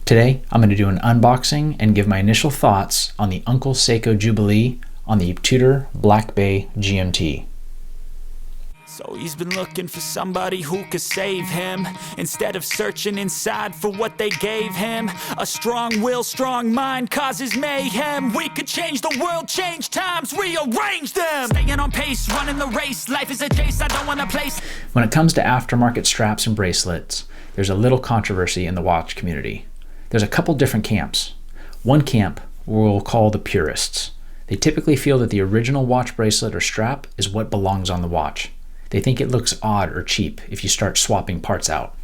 Today, I'm going to do an unboxing and give my initial thoughts on the Uncle Seiko Jubilee on the Tudor Black Bay GMT. So he's been looking for somebody who could save him, instead of searching inside for what they gave him. A strong will, strong mind causes mayhem. We could change the world, change times, rearrange them. Staying on pace, running the race. Life is a chase, I don't want to place. When it comes to aftermarket straps and bracelets, there's a little controversy in the watch community. There's a couple different camps. One camp we'll call the purists. They typically feel that the original watch bracelet or strap is what belongs on the watch. They think it looks odd or cheap if you start swapping parts out.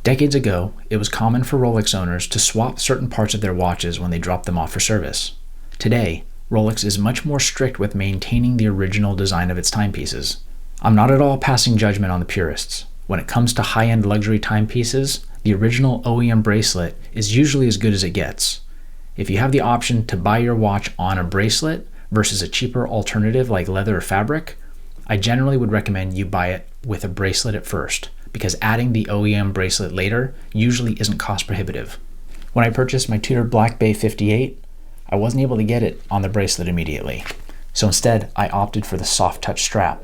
Decades ago, it was common for Rolex owners to swap certain parts of their watches when they dropped them off for service. Today, Rolex is much more strict with maintaining the original design of its timepieces. I'm not at all passing judgment on the purists. When it comes to high-end luxury timepieces, the original OEM bracelet is usually as good as it gets. If you have the option to buy your watch on a bracelet versus a cheaper alternative like leather or fabric, I generally would recommend you buy it with a bracelet at first, because adding the OEM bracelet later usually isn't cost prohibitive. When I purchased my Tudor Black Bay 58, I wasn't able to get it on the bracelet immediately. So instead, I opted for the soft touch strap.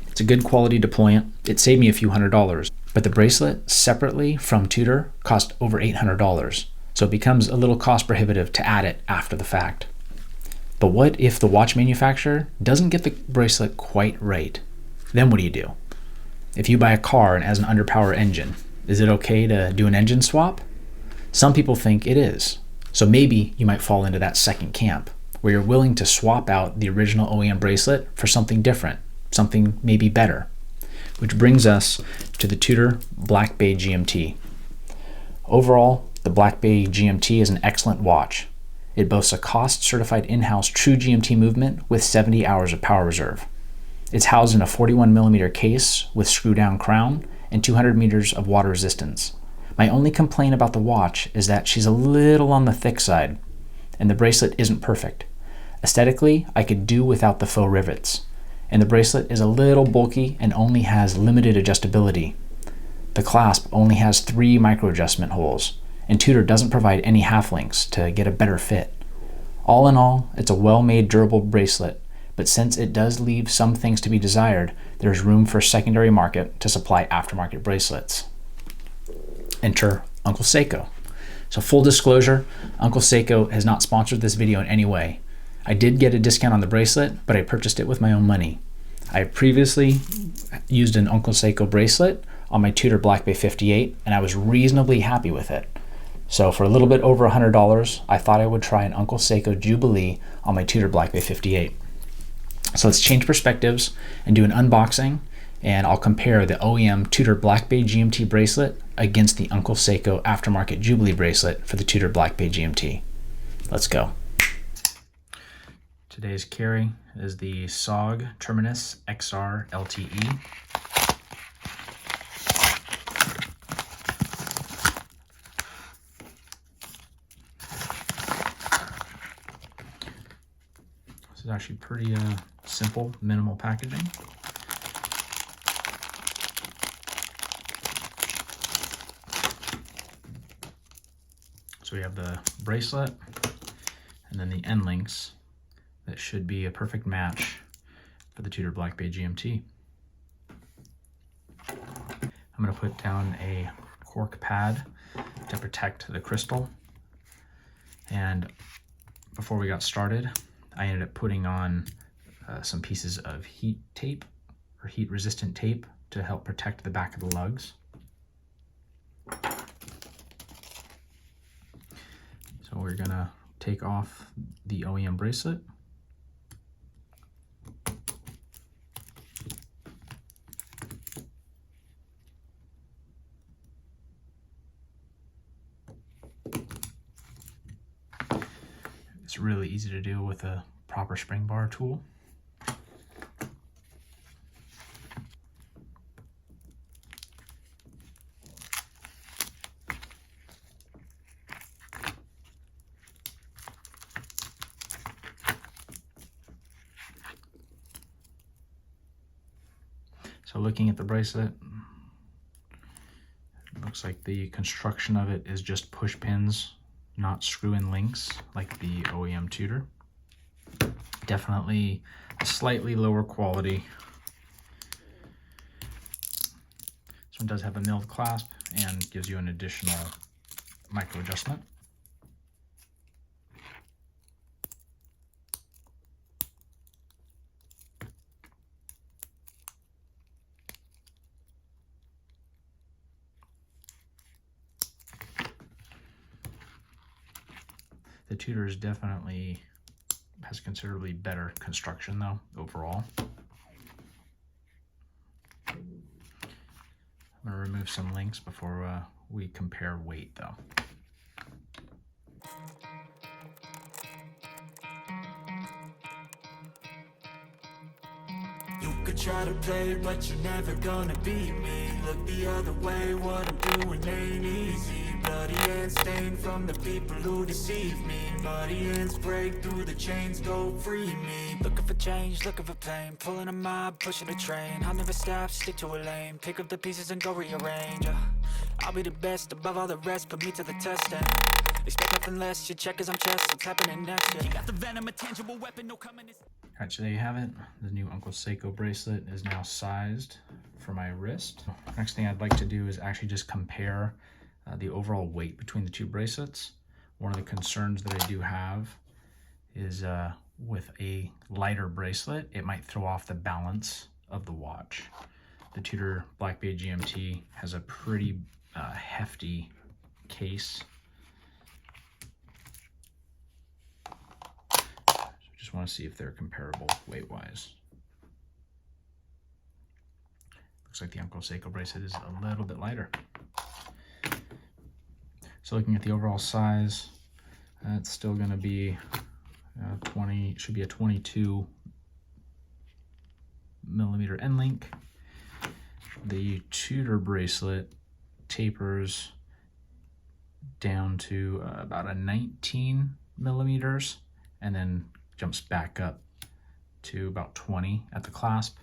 It's a good quality deployant. It saved me a few $100s, but the bracelet separately from Tudor cost over $800. So it becomes a little cost prohibitive to add it after the fact. But what if the watch manufacturer doesn't get the bracelet quite right? Then what do you do? If you buy a car and it has an underpower engine, is it okay to do an engine swap? Some people think it is. So maybe you might fall into that second camp, where you're willing to swap out the original OEM bracelet for something different, something maybe better. Which brings us to the Tudor Black Bay GMT. Overall, the Black Bay GMT is an excellent watch. It boasts a cost-certified in-house true GMT movement with 70 hours of power reserve. It's housed in a 41mm case with screw-down crown and 200 meters of water resistance. My only complaint about the watch is that she's a little on the thick side, and the bracelet isn't perfect. Aesthetically, I could do without the faux rivets, and the bracelet is a little bulky and only has limited adjustability. The clasp only has 3 micro-adjustment holes, and Tudor doesn't provide any half links to get a better fit. All in all, it's a well-made, durable bracelet, but since it does leave some things to be desired, there's room for a secondary market to supply aftermarket bracelets. Enter Uncle Seiko. So full disclosure, Uncle Seiko has not sponsored this video in any way. I did get a discount on the bracelet, but I purchased it with my own money. I previously used an Uncle Seiko bracelet on my Tudor Black Bay 58, and I was reasonably happy with it. So for a little bit over $100, I thought I would try an Uncle Seiko Jubilee on my Tudor Black Bay 58. So let's change perspectives and do an unboxing, and I'll compare the OEM Tudor Black Bay GMT bracelet against the Uncle Seiko aftermarket Jubilee bracelet for the Tudor Black Bay GMT. Let's go. Today's carry is the SOG Terminus XR LTE. This is actually pretty simple, minimal packaging. So we have the bracelet and then the end links. That should be a perfect match for the Tudor Black Bay GMT. I'm going to put down a cork pad to protect the crystal. And before we got started, I ended up putting on some pieces of heat tape or heat resistant tape to help protect the back of the lugs. So we're going to take off the OEM bracelet. It's really easy to do with a proper spring bar tool. So looking at the bracelet, it looks like the construction of it is just push pins not screw-in links like the OEM Tudor. Definitely a slightly lower quality. This one does have a milled clasp and gives you an additional micro adjustment. The Tudor is definitely has considerably better construction though overall. I'm going to remove some links before we compare weight though. You could try to play, but you're never gonna beat me. Look the other way, what I'm doing ain't easy. Bloody hands stained from the people who deceive me. Muddy hands break through the chains, go free me. Looking for change, looking for pain. Pulling a mob, pushing a train. I'll never stop, stick to a lane. Pick up the pieces and go rearrange. I'll be the best above all the rest, put me to the test and expect nothing less. You check as I'm chest, it's happening next. You got the venom, a tangible weapon, no coming. Alright, so there you have it. The new Uncle Seiko bracelet is now sized for my wrist. Next thing I'd like to do is actually just compare the overall weight between the two bracelets. One of the concerns that I do have is with a lighter bracelet, it might throw off the balance of the watch. The Tudor Black Bay GMT has a pretty hefty case. Just want to see if they're comparable weight-wise. Looks like the Uncle Seiko bracelet is a little bit lighter. So looking at the overall size, it's still going to be 20. Should be a 22 millimeter end link. The Tudor bracelet tapers down to about a 19 millimeters, and then jumps back up to about 20 at the clasp.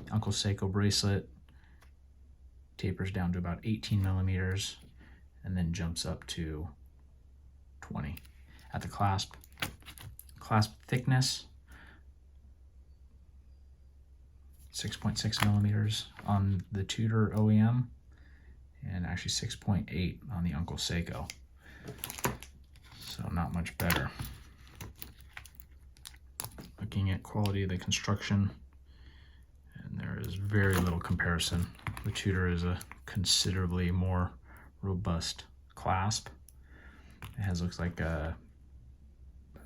The Uncle Seiko bracelet tapers down to about 18 millimeters and then jumps up to 20 at the clasp. Clasp thickness, 6.6 millimeters on the Tudor OEM and actually 6.8 on the Uncle Seiko. So not much better. Looking at quality of the construction, and there is very little comparison. The Tudor is a considerably more robust clasp. It has, looks like a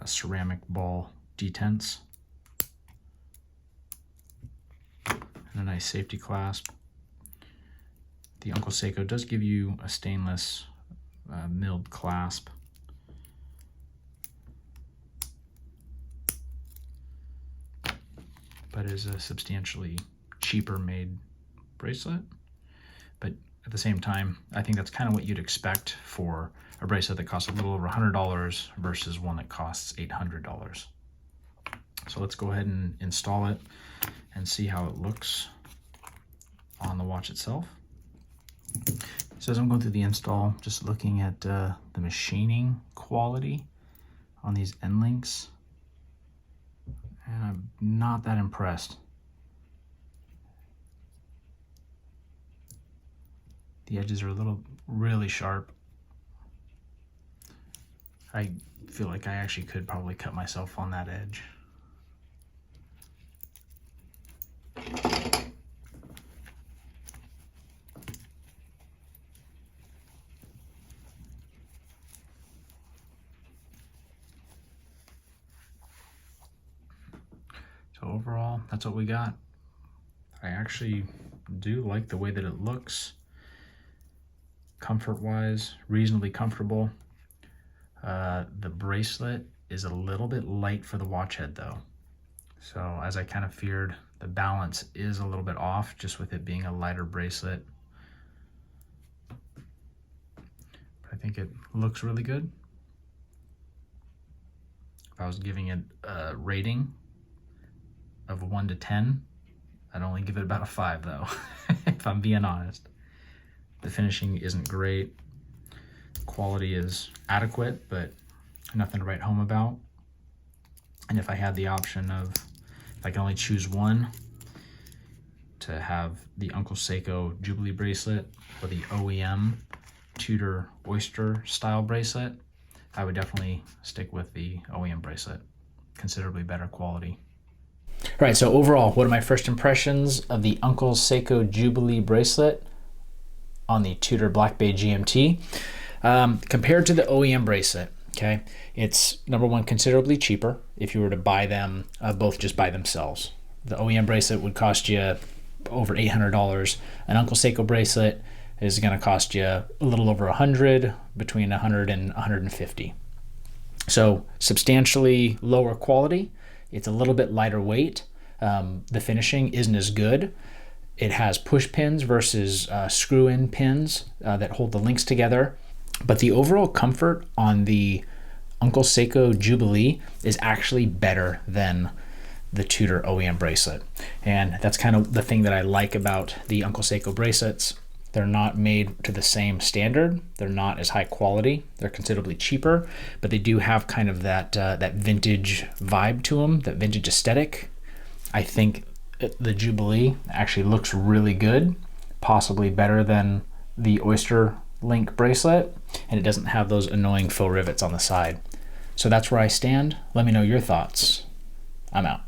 ceramic ball detents and a nice safety clasp. The Uncle Seiko does give you a stainless milled clasp. But is a substantially cheaper made bracelet. But at the same time, I think that's kind of what you'd expect for a bracelet that costs a little over $100 versus one that costs $800. So let's go ahead and install it and see how it looks on the watch itself. So as I'm going through the install, just looking at the machining quality on these end links, and I'm not that impressed. The edges are a little really sharp. I feel like I actually could probably cut myself on that edge. So overall, that's what we got. I actually do like the way that it looks. Comfort-wise, reasonably comfortable. The bracelet is a little bit light for the watch head though. So as I kind of feared, the balance is a little bit off just with it being a lighter bracelet. But I think it looks really good. If I was giving it a rating of 1 to 10, I'd only give it about a 5 though, if I'm being honest. The finishing isn't great. Quality is adequate, but Nothing to write home about. And if I had the option of, if I can only choose one, to have the Uncle Seiko Jubilee bracelet or the OEM Tudor Oyster style bracelet, I would definitely stick with the OEM bracelet. Considerably better quality. All right, so overall, what are my first impressions of the Uncle Seiko Jubilee bracelet on the Tudor Black Bay GMT? Compared to the OEM bracelet, okay, it's number one, considerably cheaper if you were to buy them both just by themselves. The OEM bracelet would cost you over $800. An Uncle Seiko bracelet is going to cost you a little over $100, between $100 and $150. So substantially lower quality. It's a little bit lighter weight. The finishing isn't as good. It has push pins versus screw-in pins that hold the links together. But the overall comfort on the Uncle Seiko Jubilee is actually better than the Tudor OEM bracelet. And that's kind of the thing that I like about the Uncle Seiko bracelets. They're not made to the same standard. They're not as high quality. They're considerably cheaper, but they do have kind of that vintage vibe to them, that vintage aesthetic. I think the Jubilee actually looks really good, possibly better than the Oyster Link bracelet, and it doesn't have those annoying faux rivets on the side. So that's where I stand. Let me know your thoughts. I'm out.